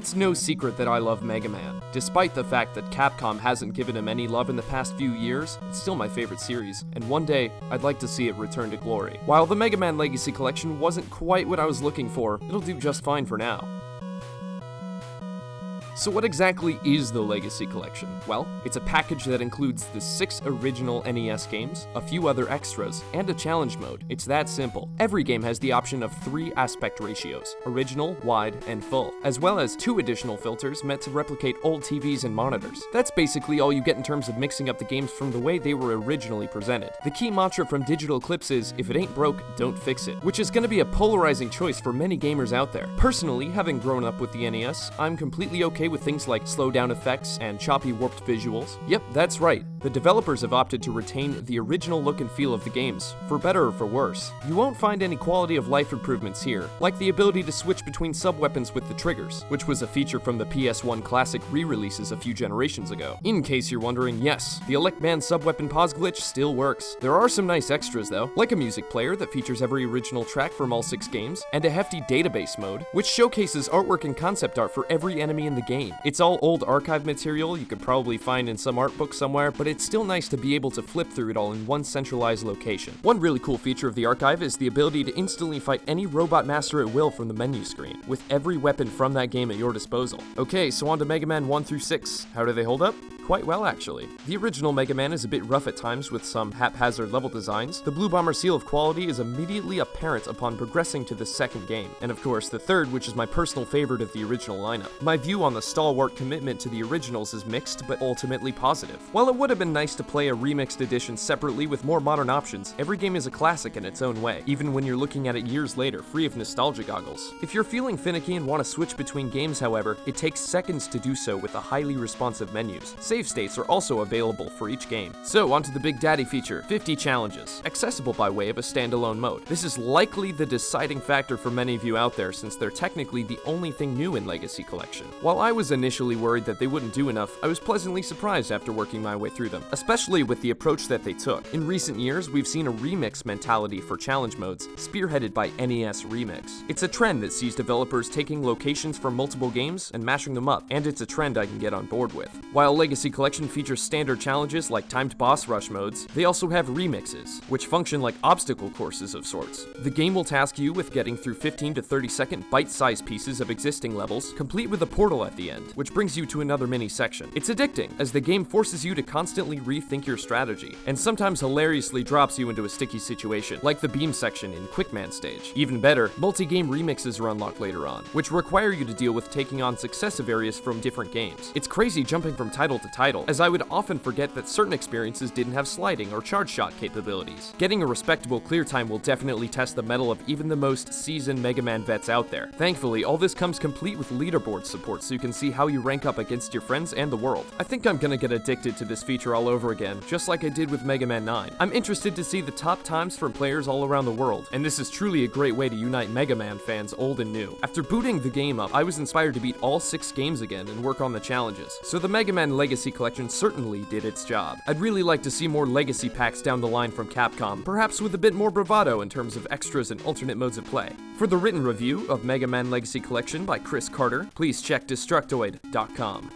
It's no secret that I love Mega Man. Despite the fact that Capcom hasn't given him any love in the past few years, it's still my favorite series, and one day, I'd like to see it return to glory. While the Mega Man Legacy Collection wasn't quite what I was looking for, it'll do just fine for now. So what exactly is the Legacy Collection? Well, it's a package that includes the 6 original NES games, a few other extras, and a challenge mode. It's that simple. Every game has the option of 3 aspect ratios, original, wide, and full, as well as 2 additional filters meant to replicate old TVs and monitors. That's basically all you get in terms of mixing up the games from the way they were originally presented. The key mantra from Digital Eclipse is, if it ain't broke, don't fix it, which is going to be a polarizing choice for many gamers out there. Personally, having grown up with the NES, I'm completely okay with things like slowdown effects and choppy warped visuals. Yep, that's right. The developers have opted to retain the original look and feel of the games, for better or for worse. You won't find any quality of life improvements here, like the ability to switch between sub-weapons with the triggers, which was a feature from the PS1 Classic re-releases a few generations ago. In case you're wondering, yes, the Elect Man sub-weapon pause glitch still works. There are some nice extras though, like a music player that features every original track from all 6 games, and a hefty database mode, which showcases artwork and concept art for every enemy in the game. It's all old archive material you could probably find in some art book somewhere, but it's still nice to be able to flip through it all in one centralized location. One really cool feature of the archive is the ability to instantly fight any robot master at will from the menu screen, with every weapon from that game at your disposal. Okay, so on to Mega Man 1 through 6. How do they hold up? Quite well, actually. The original Mega Man is a bit rough at times with some haphazard level designs. The Blue Bomber seal of quality is immediately apparent upon progressing to the second game, and of course the third, which is my personal favorite of the original lineup. My view on the stalwart commitment to the originals is mixed, but ultimately positive. While it would have been nice to play a remixed edition separately with more modern options, every game is a classic in its own way, even when you're looking at it years later, free of nostalgia goggles. If you're feeling finicky and want to switch between games, however, it takes seconds to do so with the highly responsive menus. Save states are also available for each game. So onto the Big Daddy feature, 50 challenges, accessible by way of a standalone mode. This is likely the deciding factor for many of you out there, since they're technically the only thing new in Legacy Collection. While I was initially worried that they wouldn't do enough, I was pleasantly surprised after working my way through them, especially with the approach that they took. In recent years, we've seen a remix mentality for challenge modes, spearheaded by NES Remix. It's a trend that sees developers taking locations from multiple games and mashing them up, and it's a trend I can get on board with. While Legacy Collection features standard challenges like timed boss rush modes, they also have remixes, which function like obstacle courses of sorts. The game will task you with getting through 15 to 30 second bite-sized pieces of existing levels, complete with a portal at the end, which brings you to another mini section. It's addicting, as the game forces you to constantly rethink your strategy, and sometimes hilariously drops you into a sticky situation, like the beam section in Quickman stage. Even better, multi-game remixes are unlocked later on, which require you to deal with taking on successive areas from different games. It's crazy jumping from title to title, as I would often forget that certain experiences didn't have sliding or charge shot capabilities. Getting a respectable clear time will definitely test the mettle of even the most seasoned Mega Man vets out there. Thankfully, all this comes complete with leaderboard support, so you can see how you rank up against your friends and the world. I think I'm gonna get addicted to this feature all over again, just like I did with Mega Man 9. I'm interested to see the top times from players all around the world, and this is truly a great way to unite Mega Man fans old and new. After booting the game up, I was inspired to beat all 6 games again and work on the challenges, so the Mega Man Legacy Collection certainly did its job. I'd really like to see more Legacy packs down the line from Capcom, perhaps with a bit more bravado in terms of extras and alternate modes of play. For the written review of Mega Man Legacy Collection by Chris Carter, please check Destructoid.com.